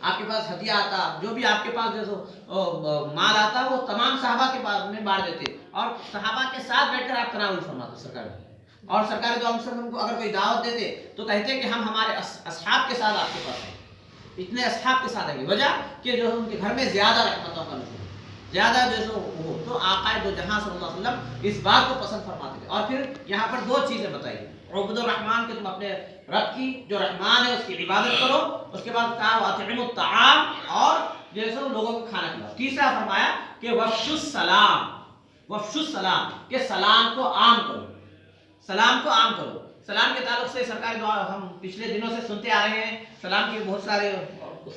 آپ کے پاس ہدیہ آتا، جو بھی آپ کے پاس جو مال آتا، وہ تمام صحابہ کے پاس میں بانٹ دیتے اور صحابہ کے ساتھ بیٹھ کر آپ تناول فرماتے سرکار. اور سرکار دو علیہ وسلم کو اگر کوئی دعوت دیتے تو کہتے کہ ہم ہمارے اصحاب کے ساتھ آپ کے پاس ہیں، اتنے اصحاب کے ساتھ آئیں گے. وجہ کہ جو ان کے گھر میں زیادہ رحمتوں کا نزول، زیادہ جو وہ تو آقا دو جہاں صلی اللہ علیہ وسلم اس بات کو پسند فرماتے تھے. اور پھر یہاں پر دو چیزیں بتائی، عبد الرحمن کہ تم اپنے رب کی جو رحمان ہے اس کی عبادت کرو، اس کے بعد کہا واطعموا الطعام اور جیسے لوگوں کو کھانا کھلاؤ. تیسرا فرمایا کہ وفشوا السلام، وفشوا السلام کہ سلام کو عام کرو، سلام کو عام کرو. سلام کے تعلق سے سرکار دعا ہم پچھلے دنوں سے سنتے آ رہے ہیں، سلام کی بہت سارے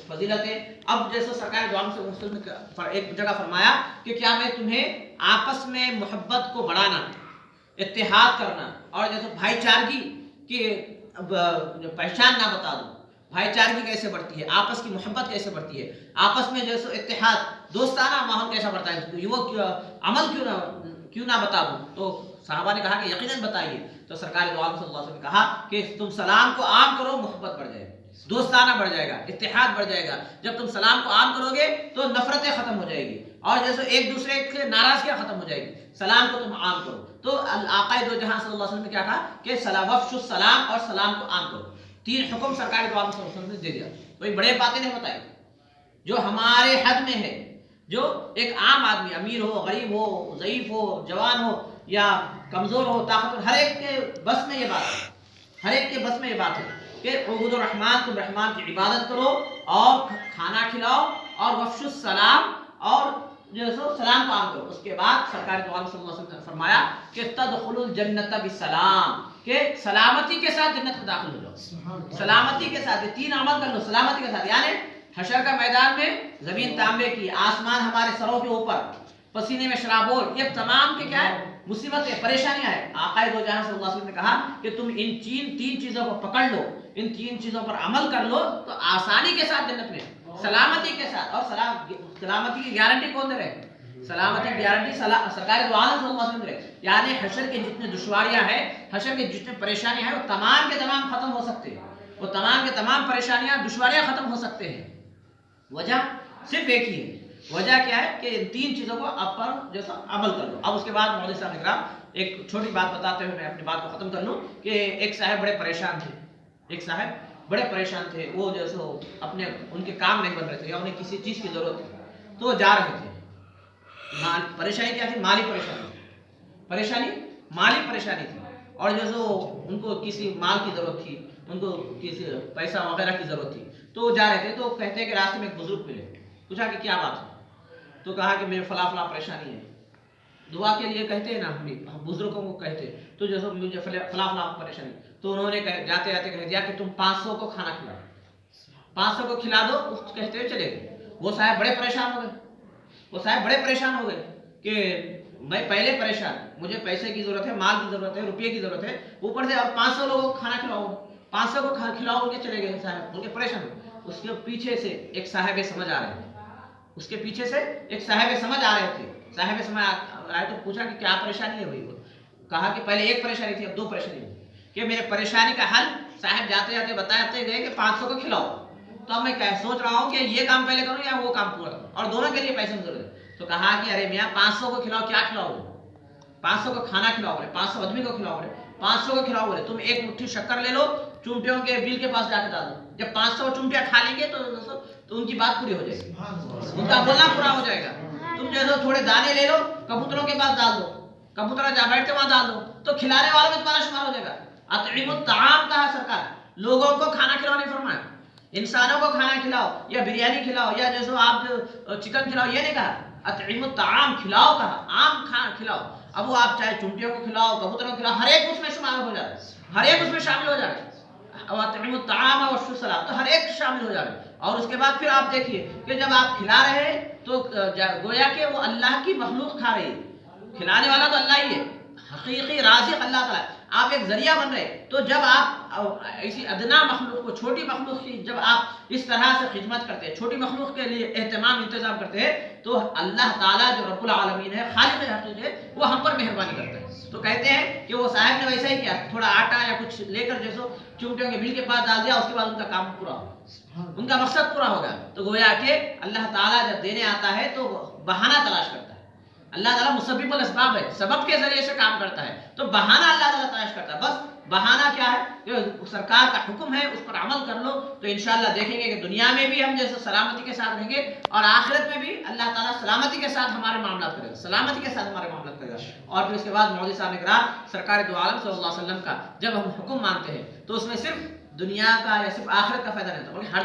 فضیلتیں. اب جیسے سرکار دعا سے ایک جگہ فرمایا کہ کیا میں تمہیں آپس میں محبت کو بڑھانا، اتحاد کرنا اور جیسے بھائی چارگی کی پہچان نہ بتا دوں. بھائی چارگی کیسے بڑھتی ہے، آپس کی محبت کیسے بڑھتی ہے، آپس میں جیسے اتحاد، دوستانہ ماحول کیسا بڑھتا ہے، وہ عمل کیوں نہ بتا دوں. تو صحابہ نے کہا کہ یقیناً بتائیے. تو سرکار دو عالم صلی اللہ علیہ وسلم نے کہا کہ تم سلام کو عام کرو، محبت بڑھ جائے گی، دوستانہ بڑھ جائے گا، اتحاد بڑھ جائے گا. جب تم سلام کو عام کرو گے تو نفرتیں ختم ہو جائے گی اور جیسے ایک دوسرے سے ناراضگیاں ختم ہو جائے گی. سلام کو تم عام کرو. تو آقا دو جہاں صلی اللہ علیہ وسلم نے کیا کہا کہ وفشوا السلام اور سلام کو عام کرو. تین حکم سرکار دو عالم صلی اللہ علیہ وسلم نے دے دیا. کوئی بڑے باتیں نہیں بتائی، جو ہمارے حد میں ہے. جو ایک عام آدمی، امیر ہو، غریب ہو، ضعیف ہو، جوان ہو یا کمزور ہو، طاقتور، ہر ایک کے بس میں یہ بات ہے، ہر ایک کے بس میں یہ بات ہے کہ عبود الرحمان، تم رحمان کی عبادت کرو اور کھانا کھلاؤ اور وفشوا السلام اور جو سو سلام کو عام کرو. اس کے بعد سرکار دو عالم صلی اللہ علیہ وسلم نے فرمایا کہ تدخلوا الجنت بالسلام، کہ سلامتی کے ساتھ جنت میں داخل ہو جاؤ. سلامتی کے ساتھ، یہ تین عمل کر لو سلامتی کے ساتھ. یعنی حشر کا میدان میں زمین تانبے کی، آسمان ہمارے سروں کے اوپر، پسینے میں شرابور، یہ تمام کے کیا ہے، مصیبتیں، پریشانیاں ہیں. آقا دو جہاں صلی اللہ علیہ وسلم نے کہا کہ تم ان تین چیزوں کو پکڑ لو، ان تین چیزوں پر عمل کر لو تو آسانی کے ساتھ جنت میں، سلامتی کے ساتھ. اور سلامتی کی گارنٹی کون دے رہے؟ سلامتی کی گارنٹی سرکار دو عالم صلی اللہ علیہ وسلم دے رہے. یعنی حشر کے جتنے دشواریاں ہیں، حشر کے جتنے پریشانیاں ہیں، وہ تمام کے تمام ختم ہو سکتے ہیں، وہ تمام کے تمام پریشانیاں، دشواریاں ختم ہو سکتے ہیں. وجہ صرف ایک ہی ہے. وجہ کیا ہے کہ ان تین چیزوں کو اب پر جیسا عمل کر لو. اب اس کے بعد مولوی صاحب اکرام ایک چھوٹی بات بتاتے ہوئے میں اپنی بات کو ختم کر لوں کہ ایک صاحب بڑے پریشان تھے، ایک صاحب بڑے پریشان تھے. وہ جیسے اپنے ان کے کام نہیں بن رہے تھے یا انہیں کسی چیز کی ضرورت تھی، تو وہ جا رہے تھے. پریشانی کیا تھی؟ مالی پریشانی، مالی پریشانی تھی. اور جیسے ان کو کسی مال کی ضرورت تھی، ان کو کسی پیسہ وغیرہ کی ضرورت تھی. تو وہ جا رہے تھے تو کہتے ہیں کہ راستے میں ایک بزرگ ملے. پوچھا کہ کیا بات ہے؟ تو کہا کہ میرے فلاں فلاں پریشانی ہے. دعا کے لیے کہتے ہیں نا ہم بزرگوں کو کہتے، تو جیسے مجھے فلاں فلاں پریشانی. تو انہوں نے جاتے جاتے کہہ دیا کہ تم 500 کو کھانا کھلاؤ، 500 کو کھلا دو. کہتے ہوئے چلے گئے. وہ صاحب بڑے پریشان ہو گئے کہ میں پہلے پریشان، مجھے پیسے کی ضرورت ہے، مال کی ضرورت ہے، روپیے کی ضرورت ہے، اوپر سے اور 500 لوگوں کو کھانا کھلاؤ، 500 کو کھلاؤ بول کے چلے گئے صاحب، بول کے پریشان ہو. اس کے پیچھے سے ایک صاحب سمجھ آ رہے تھے، اس کے پیچھے سے ایک صاحب سمجھ آ رہے تھے. صاحب سمجھ آئے تو پوچھا کہ کیا پریشانی ہے بھائی؟ کہا کہ پہلے ایک پریشانی تھی، اب 2 پریشانی ہوئی کہ میرے پریشانی کا حل صاحب جاتے جاتے بتاتے گئے کہ 500 کو کھلاؤ. تو اب میں سوچ رہا ہوں کہ یہ کام پہلے کروں یا وہ کام پورا کروں، اور دونوں کے لیے پیسے کی ضرورت ہے. تو کہا کہ ارے میاں 500 کو کھلاؤ. کیا کھلاؤ بولے؟ 500 کو کھانا کھلاؤ بولے، 500 آدمی کو کھلاؤ بولے. 500 کو کھلاؤ بولے تم ایک مٹھی شکر لے لو، چونٹیوں کے بل کے پاس جا کے ڈال دو. جب 500 چونٹیاں کھا لیں گے تو ان کی بات پوری ہو جائے گی، ان کا بولنا پورا ہو جائے گا. تم جو ہے تھوڑے دانے لے لو، کبوتروں کے پاس ڈال دو، کبوتر جہاں بیٹھتے وہاں ڈال دو، تو کھلانے والوں میں تمہارا شمار ہو جائے گا. اطعموا الطعام کہا سرکار، لوگوں کو کھانا کھلاؤ نہیں فرمایا. انسانوں کو کھانا کھلاؤ یا بریانی کھلاؤ یا جیسے آپ چکن کھلاؤ، یہ نہیں کہا. اطعموا الطعام کھلاؤ کہا، عام کھانا کھلاؤ. اب وہ آپ چاہے چونٹیوں کو کھلاؤ، کبوتروں کو کھلاؤ، ہر ایک اس میں شمار ہو جائے، ہر ایک اس میں شامل ہو جائے. اطعموا الطعام وافشوا السلام، تو ہر ایک شامل ہو جائے. اور اس کے بعد پھر آپ دیکھیے کہ جب آپ کھلا رہے ہیں تو گویا کہ وہ اللہ کی مخلوق کھا رہی ہے. کھلانے والا تو اللہ ہی ہے، حقیقی رازق اللہ تعالیٰ، آپ ایک ذریعہ بن رہے. تو جب آپ ایسی ادنا مخلوق کو، چھوٹی مخلوق کی جب آپ اس طرح سے خدمت کرتے ہیں، چھوٹی مخلوق کے لیے اہتمام انتظام کرتے ہیں، تو اللہ تعالیٰ جو رب العالمین ہے، خالق حقیقی ہے، وہ ہم پر مہربانی کرتا ہے. تو کہتے ہیں کہ وہ صاحب نے ویسا ہی کیا، تھوڑا آٹا یا کچھ لے کر جیسو چونٹیوں کے بل کے پاس ڈال دیا، اس کے بعد ان کا کام پورا ہو، ان کا مقصد پورا ہو گیا. تو گویا کہ اللہ تعالیٰ جب دینے آتا ہے تو بہانہ تلاش کرتا ہے. اللہ تعالیٰ مسبب الاسباب ہے، سبب کے ذریعے سے کام کرتا ہے، تو بہانہ اللہ تعالیٰ تلاش کرتا ہے. بس بہانہ کیا ہے کہ سرکار کا حکم ہے، اس پر عمل کر لو، تو انشاءاللہ دیکھیں گے کہ دنیا میں بھی ہم جیسے سلامتی کے ساتھ رہیں گے، اور آخرت میں بھی اللہ تعالیٰ سلامتی کے ساتھ ہمارے معاملات کرے گا، سلامتی کے ساتھ ہمارے معاملات کرے گا. اور پھر اس کے بعد مولوی صاحب نے کہا سرکار دو عالم صلی اللہ علیہ وسلم کا جب ہم حکم مانتے ہیں تو اس میں صرف دنیا کا یا صرف آخرت کا فائدہ نہیں ہوتا، بلکہ ہر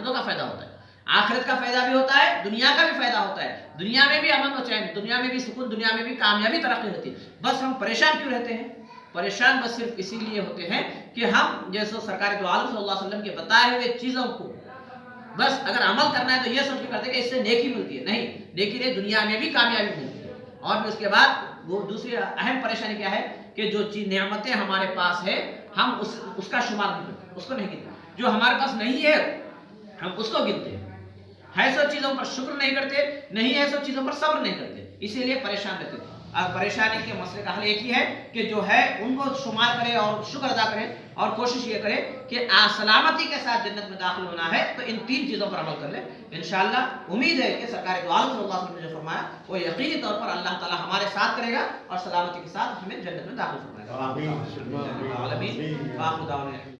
دو کا فائدہ ہوتا ہے. آخرت کا فائدہ بھی ہوتا ہے، دنیا کا بھی فائدہ ہوتا ہے. دنیا میں بھی امن و چین، دنیا میں بھی سکون، دنیا میں بھی کامیابی ترقی ہوتی ہے. بس ہم پریشان کیوں رہتے ہیں؟ پریشان بس صرف اسی لیے ہوتے ہیں کہ ہم جیسے سرکار دو عالم صلی اللہ علیہ وسلم کے بتائے ہوئے چیزوں کو بس اگر عمل کرنا ہے تو یہ سوچ کے کرتے ہیں کہ اس سے نیکی ملتی ہے. نہیں، نیکی نے دنیا میں بھی کامیابی ملتی ہے. اور پھر اس کے بعد وہ دوسری اہم پریشانی کیا ہے کہ جو چیز نعمتیں ہمارے پاس ہے ہم اس کا شمار نہیں کرتے، اس کو نہیں گنتے. جو ہمارے پاس نہیں ہے ہم اس کو گنتے ہیں. ہے سو چیزوں پر شکر نہیں کرتے، نہیں ہے سو چیزوں پر صبر نہیں کرتے، اسی لیے پریشان رہتے ہیں. اب پریشانی کے مسئلے کا حل ایک ہی ہے کہ جو ہے ان کو شمار کرے اور شکر ادا کرے، اور کوشش یہ کرے کہ سلامتی کے ساتھ جنت میں داخل ہونا ہے تو ان تین چیزوں پر عمل کر لے. انشاءاللہ امید ہے کہ سرکار دو عالم صلی اللہ علیہ وسلم نے جو فرمایا وہ یقینی طور پر اللہ تعالیٰ ہمارے ساتھ کرے گا اور سلامتی کے ساتھ ہمیں جنت میں داخل فرمائے گا.